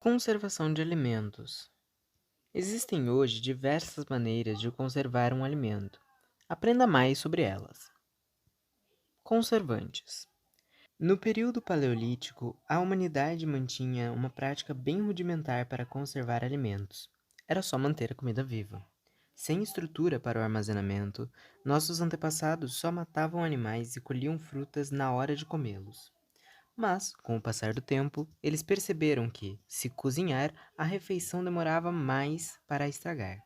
Conservação de alimentos. Existem hoje diversas maneiras de conservar um alimento. Aprenda mais sobre elas. Conservantes. No período paleolítico, a humanidade mantinha uma prática bem rudimentar para conservar alimentos. Era só manter a comida viva. Sem estrutura para o armazenamento, nossos antepassados só matavam animais e colhiam frutas na hora de comê-los. Mas, com o passar do tempo, eles perceberam que, se cozinhar, a refeição demorava mais para estragar.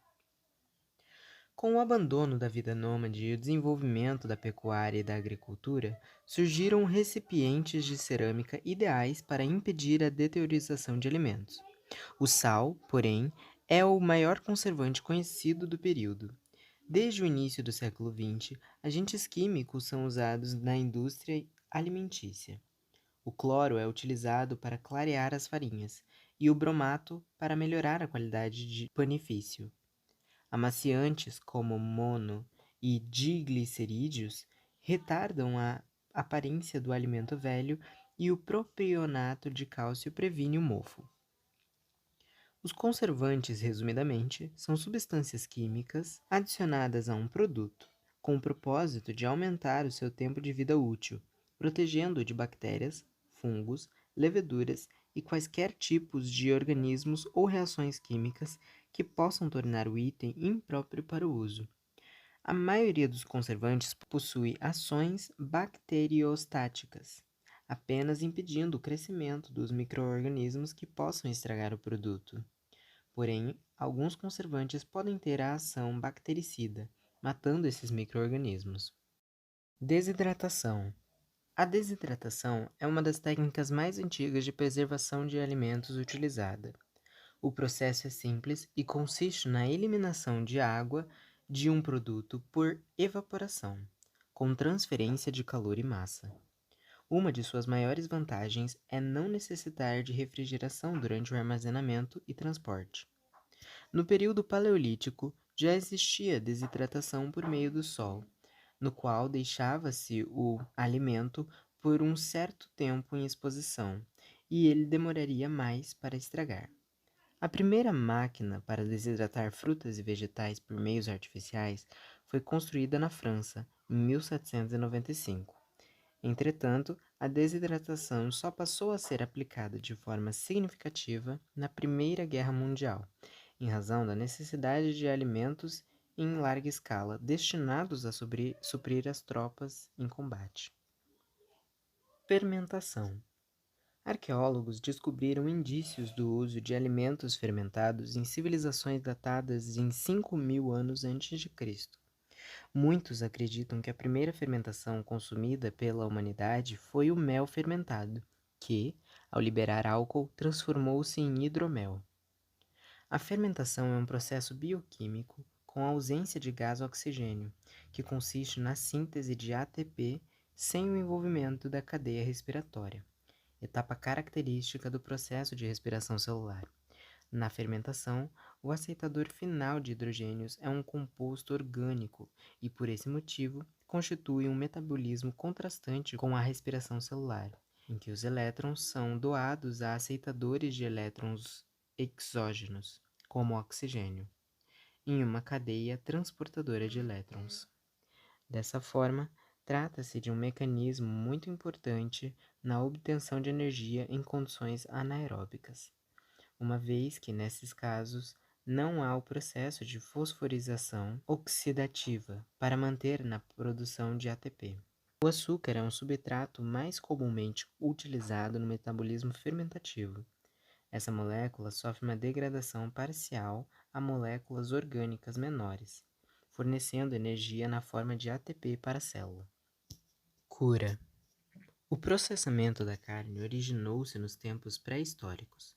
Com o abandono da vida nômade e o desenvolvimento da pecuária e da agricultura, surgiram recipientes de cerâmica ideais para impedir a deteriorização de alimentos. O sal, porém, é o maior conservante conhecido do período. Desde o início do século XX, agentes químicos são usados na indústria alimentícia. O cloro é utilizado para clarear as farinhas e o bromato para melhorar a qualidade de panifício. Amaciantes como mono e diglicerídeos retardam a aparência do alimento velho e o propionato de cálcio previne o mofo. Os conservantes, resumidamente, são substâncias químicas adicionadas a um produto, com o propósito de aumentar o seu tempo de vida útil, protegendo-o de bactérias, fungos, leveduras e quaisquer tipos de organismos ou reações químicas que possam tornar o item impróprio para o uso. A maioria dos conservantes possui ações bacteriostáticas, apenas impedindo o crescimento dos micro-organismos que possam estragar o produto. Porém, alguns conservantes podem ter a ação bactericida, matando esses micro-organismos. Desidratação. A desidratação é uma das técnicas mais antigas de preservação de alimentos utilizada. O processo é simples e consiste na eliminação de água de um produto por evaporação, com transferência de calor e massa. Uma de suas maiores vantagens é não necessitar de refrigeração durante o armazenamento e transporte. No período paleolítico, já existia desidratação por meio do sol, no qual deixava-se o alimento por um certo tempo em exposição, e ele demoraria mais para estragar. A primeira máquina para desidratar frutas e vegetais por meios artificiais foi construída na França, em 1795. Entretanto, a desidratação só passou a ser aplicada de forma significativa na Primeira Guerra Mundial, em razão da necessidade de alimentos em larga escala destinados a suprir as tropas em combate. Fermentação. Arqueólogos descobriram indícios do uso de alimentos fermentados em civilizações datadas em 5.000 anos antes de Cristo. Muitos acreditam que a primeira fermentação consumida pela humanidade foi o mel fermentado, que, ao liberar álcool, transformou-se em hidromel. A fermentação é um processo bioquímico com ausência de gás oxigênio, que consiste na síntese de ATP sem o envolvimento da cadeia respiratória, etapa característica do processo de respiração celular. Na fermentação, o aceitador final de hidrogênios é um composto orgânico e, por esse motivo, constitui um metabolismo contrastante com a respiração celular, em que os elétrons são doados a aceitadores de elétrons exógenos, como o oxigênio, em uma cadeia transportadora de elétrons. Dessa forma, trata-se de um mecanismo muito importante na obtenção de energia em condições anaeróbicas, uma vez que, nesses casos, não há o processo de fosforização oxidativa para manter na produção de ATP. O açúcar é um substrato mais comumente utilizado no metabolismo fermentativo. Essa molécula sofre uma degradação parcial a moléculas orgânicas menores, fornecendo energia na forma de ATP para a célula. Cura. O processamento da carne originou-se nos tempos pré-históricos.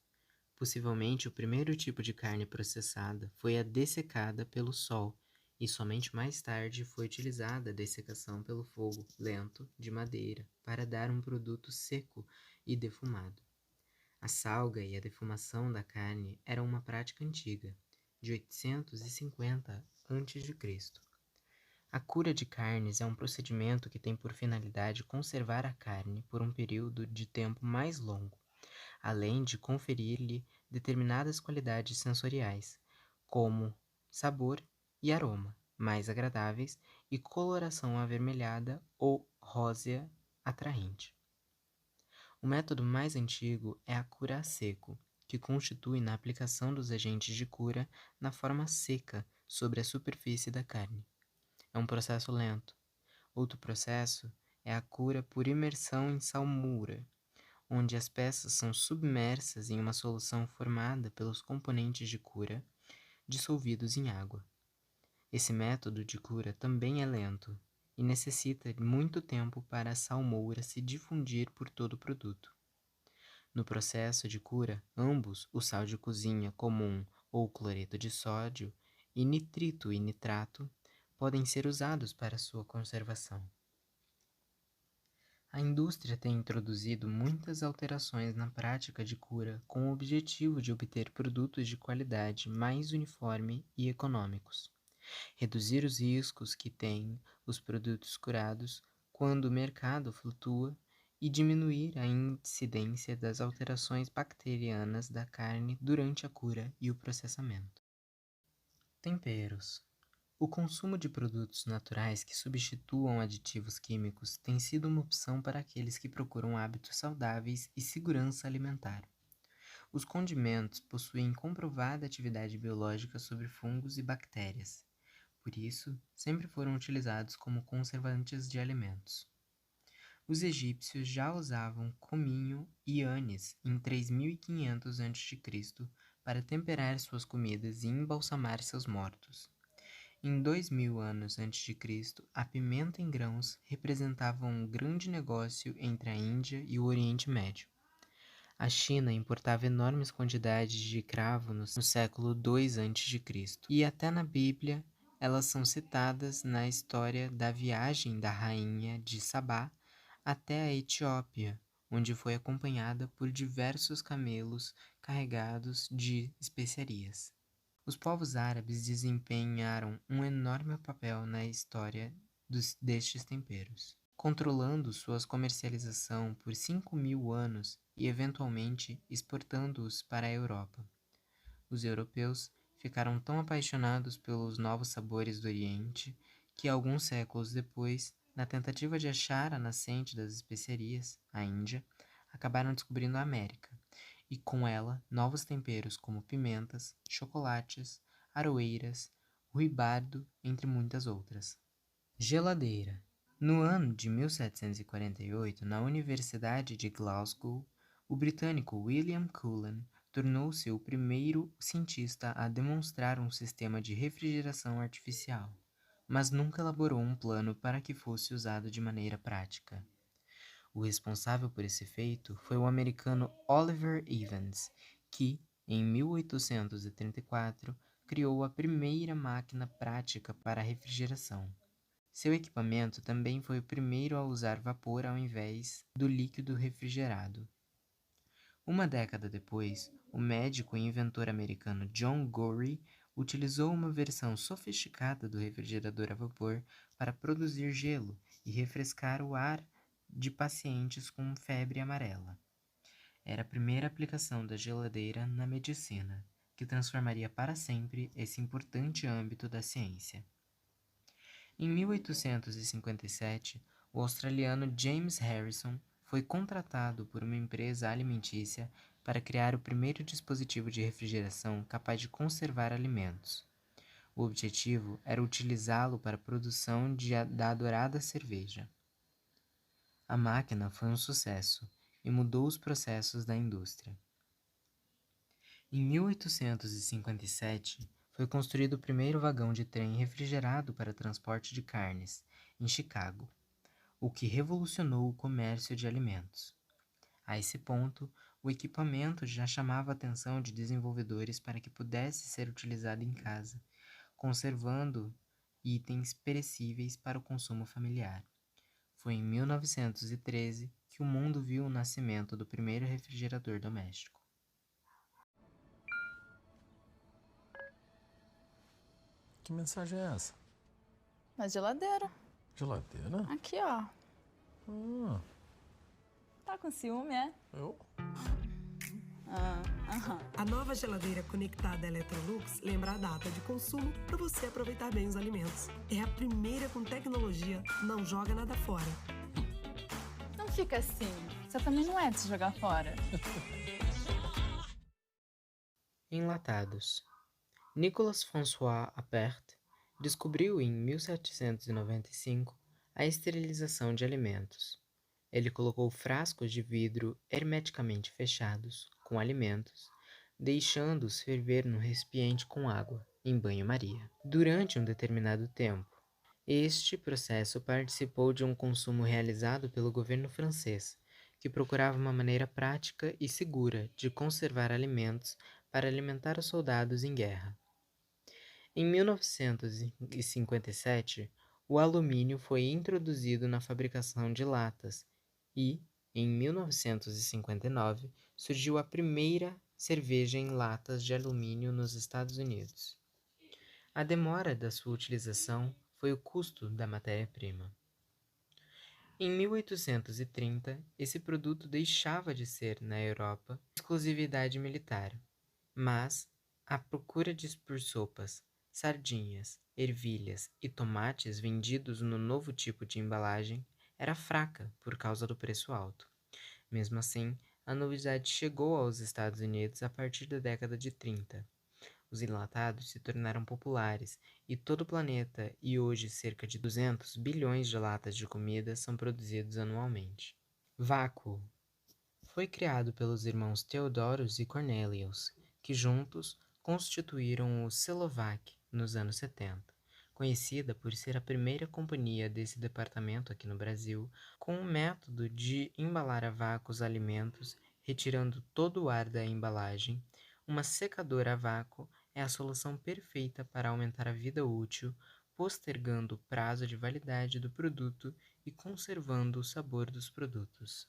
Possivelmente o primeiro tipo de carne processada foi a dessecada pelo sol, e somente mais tarde foi utilizada a dessecação pelo fogo lento de madeira para dar um produto seco e defumado. A salga e a defumação da carne eram uma prática antiga, de 850 a.C. A cura de carnes é um procedimento que tem por finalidade conservar a carne por um período de tempo mais longo, além de conferir-lhe determinadas qualidades sensoriais, como sabor e aroma, mais agradáveis e coloração avermelhada ou rósea atraente. O método mais antigo é a cura a seco, que constitui na aplicação dos agentes de cura na forma seca sobre a superfície da carne. É um processo lento. Outro processo é a cura por imersão em salmoura, onde as peças são submersas em uma solução formada pelos componentes de cura dissolvidos em água. Esse método de cura também é lento e necessita muito tempo para a salmoura se difundir por todo o produto. No processo de cura, ambos, o sal de cozinha comum ou cloreto de sódio e nitrito e nitrato, podem ser usados para sua conservação. A indústria tem introduzido muitas alterações na prática de cura com o objetivo de obter produtos de qualidade mais uniforme e econômicos, reduzir os riscos que têm os produtos curados quando o mercado flutua e diminuir a incidência das alterações bacterianas da carne durante a cura e o processamento. Temperos. O consumo de produtos naturais que substituam aditivos químicos tem sido uma opção para aqueles que procuram hábitos saudáveis e segurança alimentar. Os condimentos possuem comprovada atividade biológica sobre fungos e bactérias. Por isso, sempre foram utilizados como conservantes de alimentos. Os egípcios já usavam cominho e anis em 3500 a.C. para temperar suas comidas e embalsamar seus mortos. Em 2000 anos antes de Cristo, a pimenta em grãos representava um grande negócio entre a Índia e o Oriente Médio. A China importava enormes quantidades de cravo no século II a.C. e até na Bíblia elas são citadas na história da viagem da rainha de Sabá até a Etiópia, onde foi acompanhada por diversos camelos carregados de especiarias. Os povos árabes desempenharam um enorme papel na história destes temperos, controlando sua comercialização por 5.000 anos e eventualmente exportando-os para a Europa. Os europeus ficaram tão apaixonados pelos novos sabores do Oriente que, alguns séculos depois, na tentativa de achar a nascente das especiarias, a Índia, acabaram descobrindo a América, e com ela novos temperos como pimentas, chocolates, aroeiras, ruibardo, entre muitas outras. Geladeira. No ano de 1748, na Universidade de Glasgow, o britânico William Cullen tornou-se o primeiro cientista a demonstrar um sistema de refrigeração artificial, mas nunca elaborou um plano para que fosse usado de maneira prática. O responsável por esse feito foi o americano Oliver Evans, que, em 1834, criou a primeira máquina prática para refrigeração. Seu equipamento também foi o primeiro a usar vapor ao invés do líquido refrigerado. Uma década depois, o médico e inventor americano John Gorrie utilizou uma versão sofisticada do refrigerador a vapor para produzir gelo e refrescar o ar de pacientes com febre amarela. Era a primeira aplicação da geladeira na medicina, que transformaria para sempre esse importante âmbito da ciência. Em 1857, o australiano James Harrison foi contratado por uma empresa alimentícia para criar o primeiro dispositivo de refrigeração capaz de conservar alimentos. O objetivo era utilizá-lo para a produção da adorada cerveja. A máquina foi um sucesso e mudou os processos da indústria. Em 1857, foi construído o primeiro vagão de trem refrigerado para transporte de carnes, em Chicago, o que revolucionou o comércio de alimentos. A esse ponto, o equipamento já chamava a atenção de desenvolvedores para que pudesse ser utilizado em casa, conservando itens perecíveis para o consumo familiar. Foi em 1913 que o mundo viu o nascimento do primeiro refrigerador doméstico. Que mensagem é essa? Na geladeira. Geladeira? Aqui, ó. Ah, Tá com ciúme, é? eu? Aham. A nova geladeira conectada Electrolux lembra a data de consumo para você aproveitar bem os alimentos. É a primeira com tecnologia, não joga nada fora. Não fica assim. Você também não é de se jogar fora. Enlatados. Nicolas François Appert descobriu em 1795 a esterilização de alimentos. Ele colocou frascos de vidro hermeticamente fechados com alimentos, deixando-os ferver no recipiente com água, em banho-maria, durante um determinado tempo. Este processo participou de um consumo realizado pelo governo francês, que procurava uma maneira prática e segura de conservar alimentos para alimentar os soldados em guerra. Em 1957, o alumínio foi introduzido na fabricação de latas e, em 1959, surgiu a primeira cerveja em latas de alumínio nos Estados Unidos. A demora da sua utilização foi o custo da matéria-prima. Em 1830, esse produto deixava de ser, na Europa, exclusividade militar, mas a procura por sopas, sardinhas, ervilhas e tomates vendidos no novo tipo de embalagem era fraca por causa do preço alto. Mesmo assim, a novidade chegou aos Estados Unidos a partir da década de 30. Os enlatados se tornaram populares e todo o planeta, e hoje cerca de 200 bilhões de latas de comida são produzidos anualmente. Vácuo foi criado pelos irmãos Theodorus e Cornelius, que juntos constituíram o Celovac nos anos 70, conhecida por ser a primeira companhia desse departamento aqui no Brasil, com o método de embalar a vácuo os alimentos, retirando todo o ar da embalagem. Uma secadora a vácuo é a solução perfeita para aumentar a vida útil, postergando o prazo de validade do produto e conservando o sabor dos produtos.